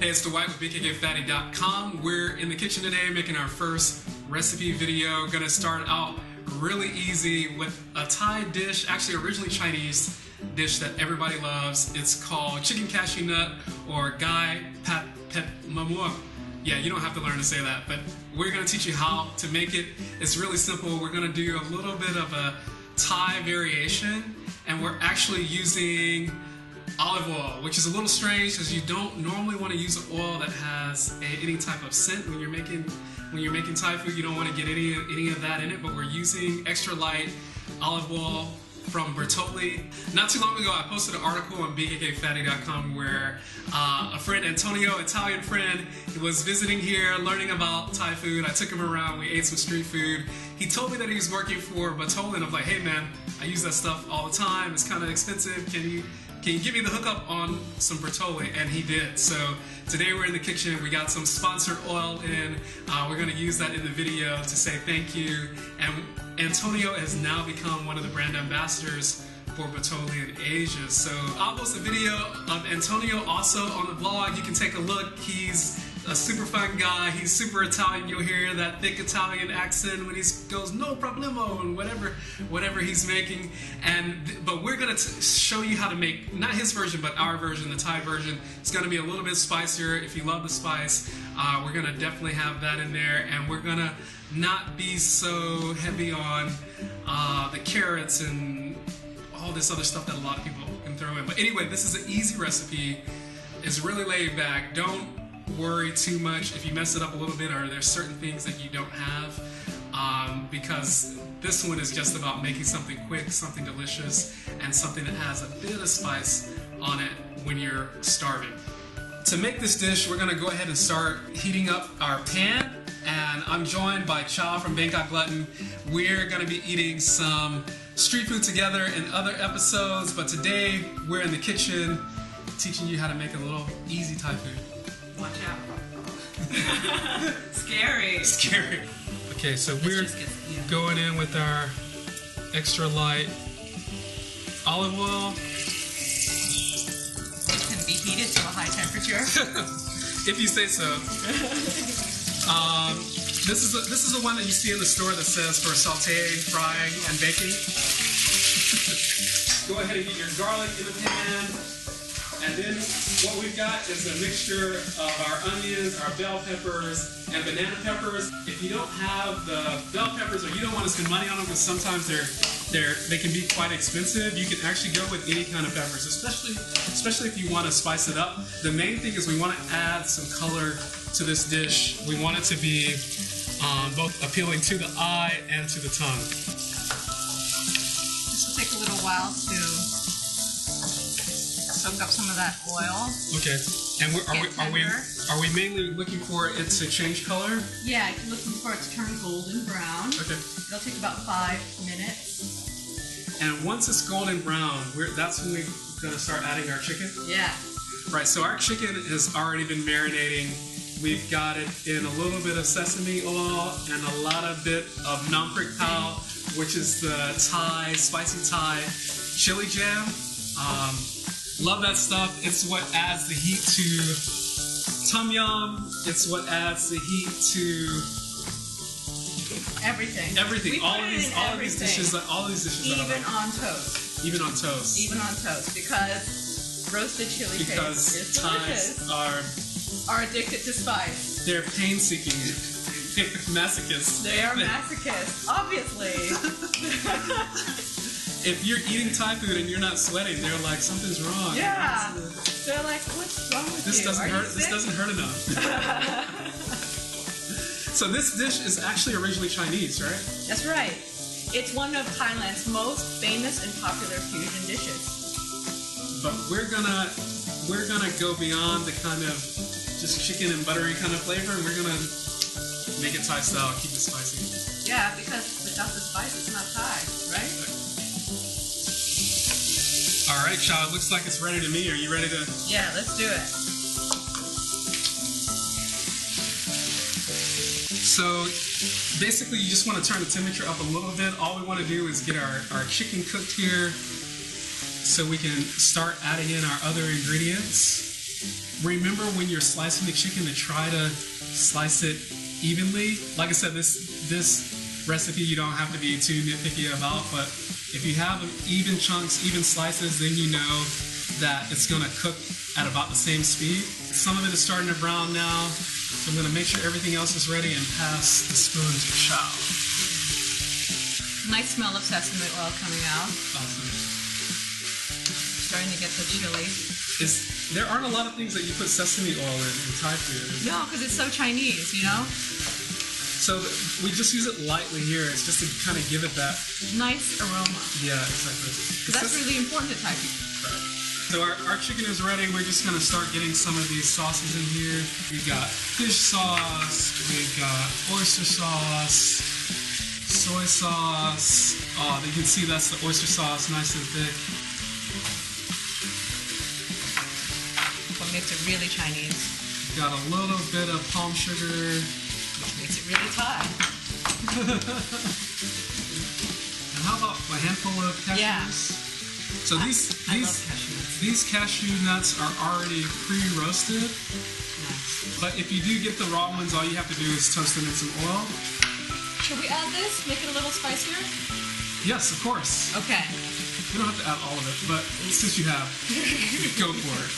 Hey, it's Dwight with BKKfatty.com. We're in the kitchen today making our first recipe video. Gonna start out really easy with a Thai dish, actually originally Chinese dish that everybody loves. It's called chicken cashew nut or Gai Pad Med Mamuang. Yeah, you don't have to learn to say that, but we're gonna teach you how to make it. It's really simple. We're gonna do a little bit of a Thai variation, and we're actually using olive oil, which is a little strange because you don't normally want to use an oil that has any type of scent when you're making Thai food. You don't want to get any of that in it, but we're using extra light olive oil from Bertolli. Not too long ago, I posted an article on BKKfatty.com where a friend, Antonio, Italian friend, he was visiting here, learning about Thai food. I took him around, we ate some street food. He told me that he was working for Bertolli, and I'm like, hey man, I use that stuff all the time. It's kind of expensive. Can you give me the hookup on some Bertolli? And he did. So today we're in the kitchen. We got some sponsored oil in. We're going to use that in the video to say thank you. And Antonio has now become one of the brand ambassadors for Bertolli in Asia. So I'll post a video of Antonio also on the blog. You can take a look. He's a super fun guy. He's super Italian. You'll hear that thick Italian accent when he goes no problemo and whatever he's making. But we're gonna show you how to make not his version but our version, the Thai version. It's gonna be a little bit spicier. If you love the spice, we're gonna definitely have that in there, and we're gonna not be so heavy on the carrots and all this other stuff that a lot of people can throw in. But anyway, this is an easy recipe. It's really laid back. Don't worry too much if you mess it up a little bit or there's certain things that you don't have, because this one is just about making something quick, something delicious, and something that has a bit of spice on it when you're starving. To make this dish, we're gonna go ahead and start heating up our pan, and I'm joined by Chow from Bangkok Glutton. We're gonna be eating some street food together in other episodes, but today we're in the kitchen teaching you how to make a little easy Thai food. Watch out. Scary. Scary. Okay, so we're going in with our extra light olive oil. It can be heated to a high temperature. If you say so. This is the one that you see in the store that says for sauteing, frying, and baking. Go ahead and get your garlic in the pan. And then what we've got is a mixture of our onions, our bell peppers, and banana peppers. If you don't have the bell peppers or you don't want to spend money on them because sometimes they can be quite expensive, you can actually go with any kind of peppers, especially if you want to spice it up. The main thing is we want to add some color to this dish. We want it to be both appealing to the eye and to the tongue. This will take a little while to soak up some of that oil. Okay. And are we mainly looking for it to change color? Yeah, I'm looking for it to turn golden brown. Okay. It'll take about 5 minutes. And once it's golden brown, that's when we're gonna start adding our chicken? Yeah. Right, so our chicken has already been marinating. We've got it in a little bit of sesame oil and a lot of bit of prik, which is the spicy Thai chili jam. Love that stuff. It's what adds the heat to tom yum. It's what adds the heat to everything. Everything. All of these dishes. Even on toast. Even on toast. Even on toast, because roasted chili paste is delicious. Thais are addicted to spice. They're pain-seeking masochists. They are masochists, obviously. If you're eating Thai food and you're not sweating, they're like, something's wrong. Yeah. They're like, what's wrong with you? This doesn't hurt enough. So this dish is actually originally Chinese, right? That's right. It's one of Thailand's most famous and popular fusion dishes. But we're gonna go beyond the kind of just chicken and buttery kind of flavor, and we're gonna make it Thai style, keep it spicy. Yeah, because without the spice, it's not Thai, right? All right, Chow, it looks like it's ready to me. Are you ready to? Yeah, let's do it. So basically you just want to turn the temperature up a little bit. All we want to do is get our chicken cooked here so we can start adding in our other ingredients. remember when you're slicing the chicken to try to slice it evenly. Like I said, this recipe you don't have to be too nitpicky about, but if you have even chunks, even slices, then you know that it's gonna cook at about the same speed. Some of it is starting to brown now, so I'm gonna make sure everything else is ready and pass the spoon to Chow. Nice smell of sesame oil coming out. Awesome. Starting to get the chili. There aren't a lot of things that you put sesame oil in Thai food. No, because it's so Chinese, you know? So we just use it lightly here. It's just to kind of give it that nice aroma. Yeah, exactly. Because that's really important to Thai people. Right. So our chicken is ready. We're just going to start getting some of these sauces in here. We've got fish sauce. We've got oyster sauce. Soy sauce. Oh, you can see that's the oyster sauce, nice and thick. What makes it really Chinese. Got a little bit of palm sugar. Which makes it really Thai. And how about a handful of cashews? Yeah. So I love cashew nuts. These cashew nuts are already pre-roasted. Nice. But if you do get the raw ones, all you have to do is toast them in some oil. Should we add this? Make it a little spicier? Yes, of course. Okay. You don't have to add all of it, but since you have, go for it.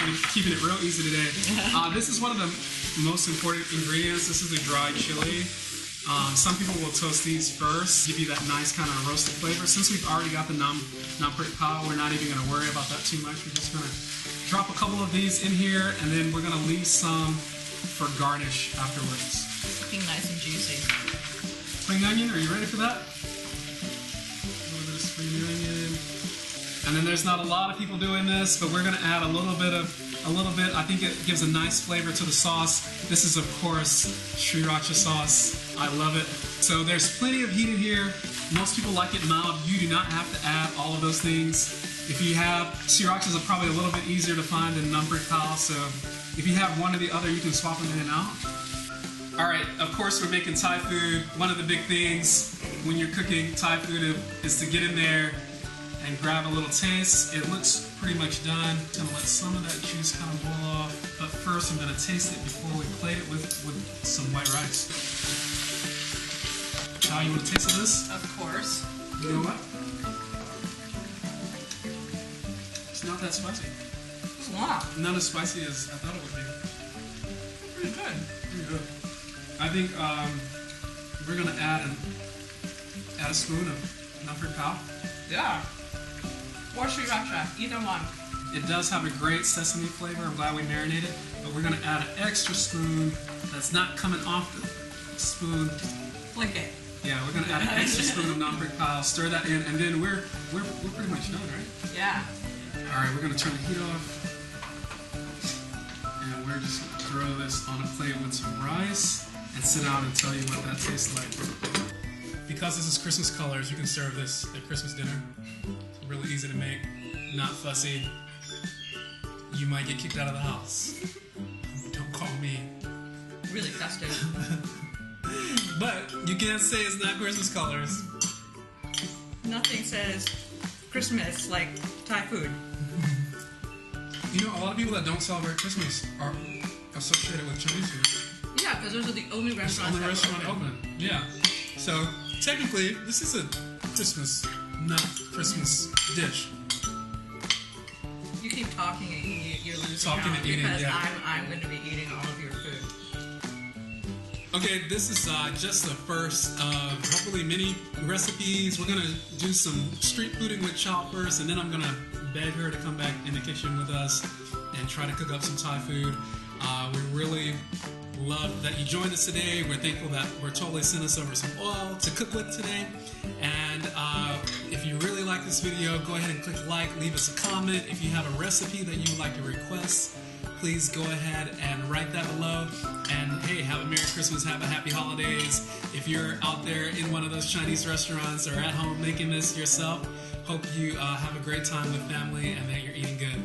I'm keeping it real easy today. This is one of the most important ingredients. This is a dried chili. Some people will toast these first, give you that nice kind of roasted flavor. Since we've already got the nam prik pao, we're not even going to worry about that too much. We're just going to drop a couple of these in here, and then we're going to leave some for garnish afterwards. Looking nice and juicy. Spring onion, are you ready for that? A little bit of spring onion. And then there's not a lot of people doing this, but we're going to add a little bit. I think it gives a nice flavor to the sauce. This is, of course, Sriracha sauce. I love it. So there's plenty of heat in here. Most people like it mild. You do not have to add all of those things. If you have, Srirachas are probably a little bit easier to find than nam prik pao, so if you have one or the other, you can swap them in and out. All right, of course, we're making Thai food. One of the big things when you're cooking Thai food is to get in there and grab a little taste. It looks pretty much done. I'm gonna let some of that juice kind of boil off. But first, I'm gonna taste it before we plate it with some white rice. Chow, you want a taste of this? Of course. You know what? It's not that spicy. Wow. Not as spicy as I thought it would be. Pretty good. Pretty good. I think we're gonna add a spoon of nam prik pao. Yeah. Or Sriracha, either one. It does have a great sesame flavor. I'm glad we marinated, but we're gonna add an extra spoon that's not coming off the spoon. Flick it. Yeah, we're gonna add an extra spoon of nam prik pao. Stir that in, and then we're pretty much done, right? Yeah. All right, we're gonna turn the heat off, and we're just gonna throw this on a plate with some rice and sit down and tell you what that tastes like. Because this is Christmas colors, you can serve this at Christmas dinner. It's really easy to make, not fussy. You might get kicked out of the house. Don't call me. Really festive. But you can't say it's not Christmas colors. Nothing says Christmas like Thai food. You know, a lot of people that don't celebrate Christmas are associated with Chinese food. Yeah, because those are the only restaurants. It's the only restaurant open. Yeah. So technically, this is a Christmas, not Christmas dish. You keep talking and you're losing Talking out and eating, because yeah. I'm going to be eating all of your food. Okay, this is just the first of hopefully many recipes. We're gonna do some street fooding with Chow first, and then I'm gonna beg her to come back in the kitchen with us and try to cook up some Thai food. We really love that you joined us today. We're thankful that Bertoli sent us over some oil to cook with today. And if you really like this video, go ahead and click like, leave us a comment. If you have a recipe that you would like to request, please go ahead and write that below. And hey, have a Merry Christmas, have a Happy Holidays. If you're out there in one of those Chinese restaurants or at home making this yourself, hope you have a great time with family and that you're eating good.